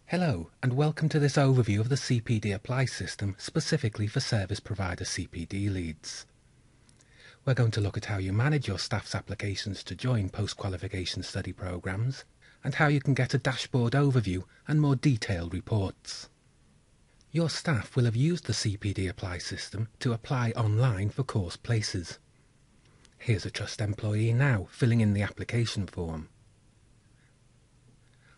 Hello, and welcome to this overview of the CPD-Apply system specifically for service provider CPD leads. We're going to look at how you manage your staff's applications to join post-qualification study programs, and how you can get a dashboard overview and more detailed reports. Your staff will have used the CPD-Apply system to apply online for course places. Here's a Trust employee now filling in the application form.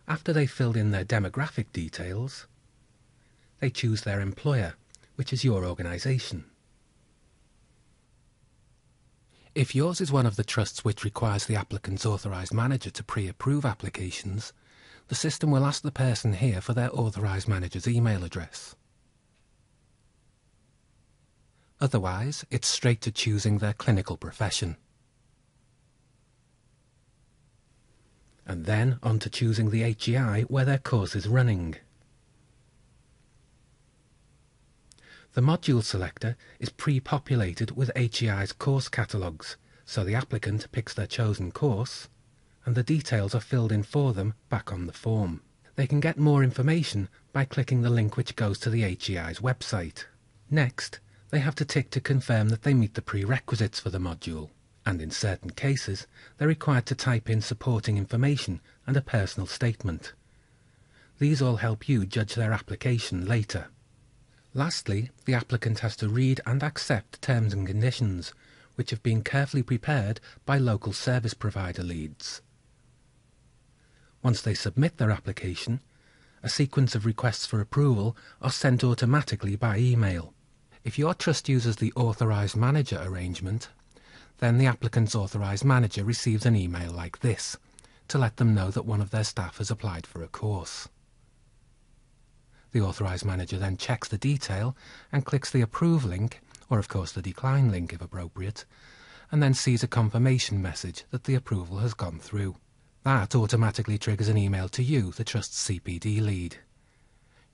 After they've filled in their demographic details, they choose their employer, which is your organisation. If yours is one of the trusts which requires the applicant's authorised manager to pre-approve applications, the system will ask the person here for their authorised manager's email address. Otherwise, it's straight to choosing their clinical profession. And then on to choosing the HEI where their course is running. The module selector is pre-populated with HEI's course catalogues, so the applicant picks their chosen course, and the details are filled in for them back on the form. They can get more information by clicking the link which goes to the HEI's website. Next, they have to tick to confirm that they meet the prerequisites for the module, and in certain cases, they're required to type in supporting information and a personal statement. These all help you judge their application later. Lastly, the applicant has to read and accept terms and conditions, which have been carefully prepared by local service provider leads. Once they submit their application, a sequence of requests for approval are sent automatically by email. If your trust uses the authorised manager arrangement, then the applicant's authorised manager receives an email like this to let them know that one of their staff has applied for a course. The authorised manager then checks the detail and clicks the approve link, or of course the decline link if appropriate, and then sees a confirmation message that the approval has gone through. That automatically triggers an email to you, the trust's CPD lead.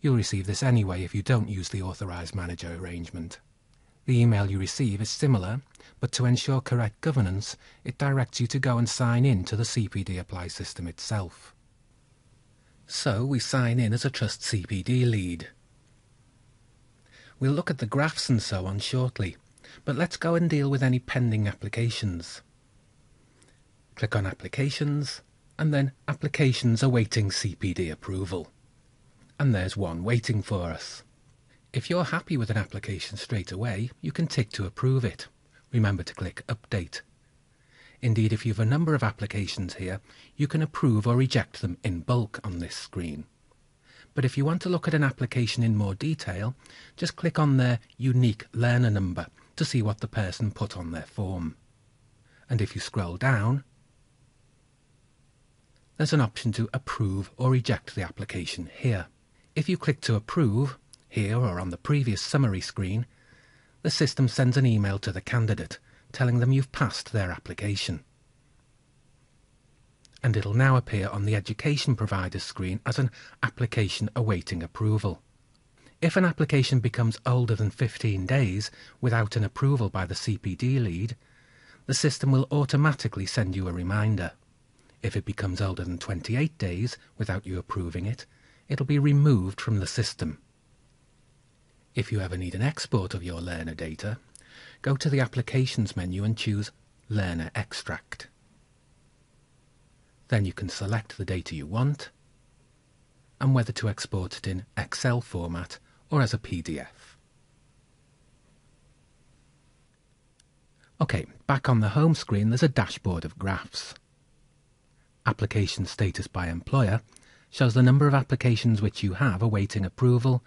You'll receive this anyway if you don't use the authorised manager arrangement. The email you receive is similar, but to ensure correct governance, it directs you to go and sign in to the CPD-Apply system itself. So we sign in as a Trust CPD lead. We'll look at the graphs and so on shortly, but let's go and deal with any pending applications. Click on Applications, and then Applications awaiting CPD approval. And there's one waiting for us. If you're happy with an application straight away, you can tick to approve it. Remember to click Update. Indeed, if you have a number of applications here, you can approve or reject them in bulk on this screen. But if you want to look at an application in more detail, just click on their unique learner number to see what the person put on their form. And if you scroll down, there's an option to approve or reject the application here. If you click to approve, here or on the previous summary screen, the system sends an email to the candidate telling them you've passed their application. And it'll now appear on the education provider's screen as an application awaiting approval. If an application becomes older than 15 days without an approval by the CPD lead, the system will automatically send you a reminder. If it becomes older than 28 days without you approving it, it'll be removed from the system. If you ever need an export of your learner data, go to the Applications menu and choose Learner Extract. Then you can select the data you want and whether to export it in Excel format or as a PDF. OK, back on the home screen there's a dashboard of graphs. Application status by employer shows the number of applications which you have awaiting approval,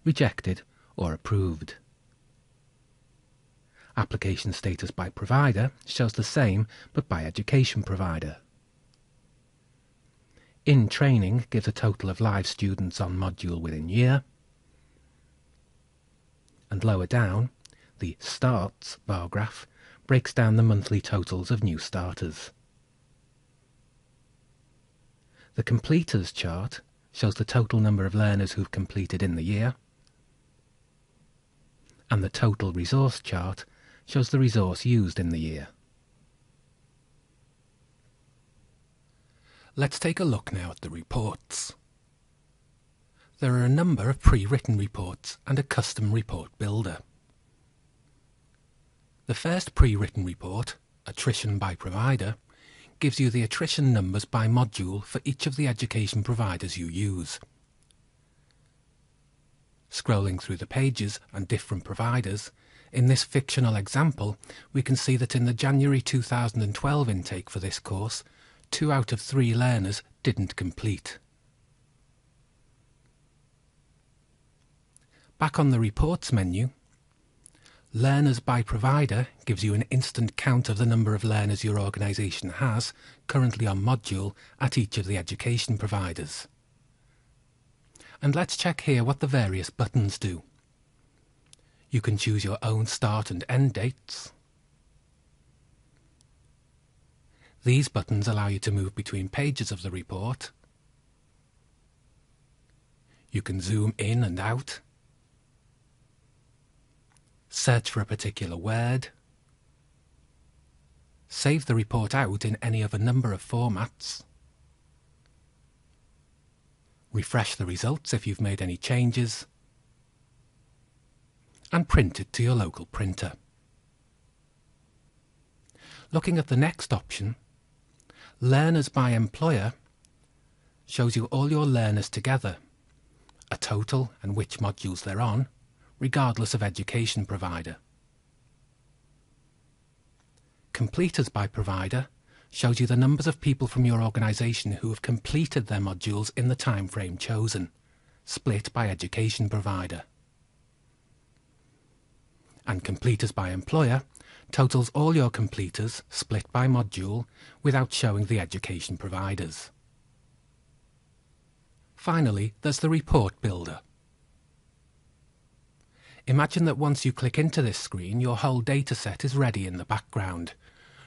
rejected or approved. Application status by provider shows the same but by education provider. In training gives a total of live students on module within year. And lower down, the Starts bar graph breaks down the monthly totals of new starters. The Completers chart shows the total number of learners who've completed in the year. And the Total Resource chart shows the resource used in the year. Let's take a look now at the reports. there are a number of pre-written reports and a custom report builder. The first pre-written report, Attrition by Provider, gives you the attrition numbers by module for each of the education providers you use. Scrolling through the pages and different providers, in this fictional example, we can see that in the January 2012 intake for this course, 2 out of 3 learners didn't complete. Back on the Reports menu, Learners by Provider gives you an instant count of the number of learners your organisation has currently on module at each of the education providers. And let's check here what the various buttons do. You can choose your own start and end dates. These buttons allow you to move between pages of the report. You can zoom in and out, search for a particular word, save the report out in any of a number of formats, refresh the results if you've made any changes, and print it to your local printer. Looking at the next option, Learners by Employer shows you all your learners together, a total and which modules they're on, regardless of education provider. Completers by Provider shows you the numbers of people from your organisation who have completed their modules in the time frame chosen, split by education provider. And Completers by Employer totals all your completers, split by module, without showing the education providers. Finally, there's the Report Builder. Imagine that once you click into this screen, your whole dataset is ready in the background.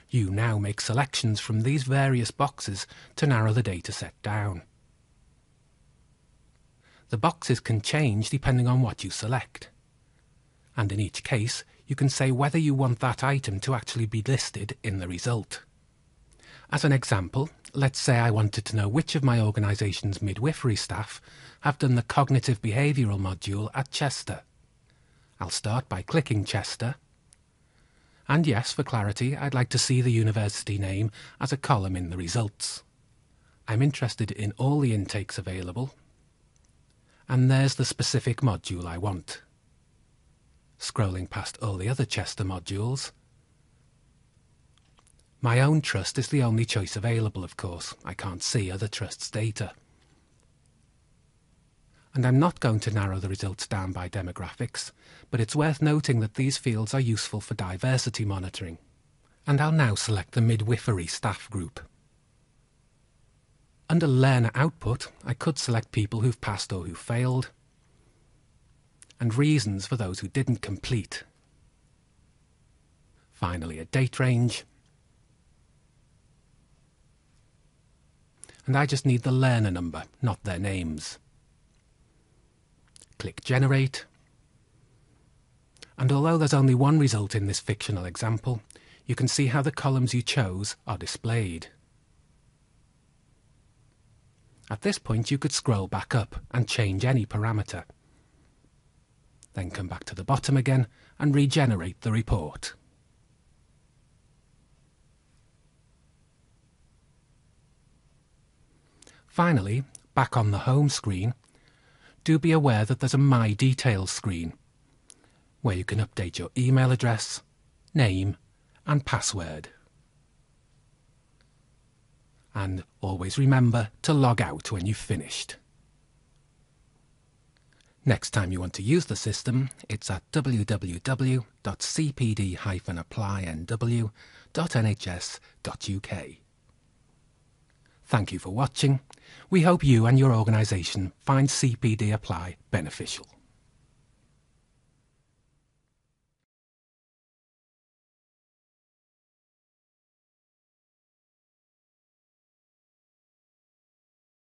You now make selections from these various boxes to narrow the dataset down. The boxes can change depending on what you select. And in each case, you can say whether you want that item to actually be listed in the result. As an example, let's say I wanted to know which of my organisation's midwifery staff have done the cognitive behavioural module at Chester. I'll start by clicking Chester. And yes, for clarity, I'd like to see the university name as a column in the results. I'm interested in all the intakes available. And there's the specific module I want. Scrolling past all the other Chester modules. My own trust is the only choice available, of course. I can't see other trusts' data. And I'm not going to narrow the results down by demographics, but it's worth noting that these fields are useful for diversity monitoring. And I'll now select the midwifery staff group. Under Learner Output, I could select people who've passed or who failed, and reasons for those who didn't complete. Finally, a date range. And I just need the learner number, not their names. Click Generate. And although there's only one result in this fictional example, you can see how the columns you chose are displayed. At this point, you could scroll back up and change any parameter. Then come back to the bottom again and regenerate the report. Finally, back on the home screen, do be aware that there's a My Details screen, where you can update your email address, name and password. And always remember to log out when you've finished. Next time you want to use the system, it's at www.cpd-apply.nhs.uk. Thank you for watching. We hope you and your organisation find CPD-Apply beneficial.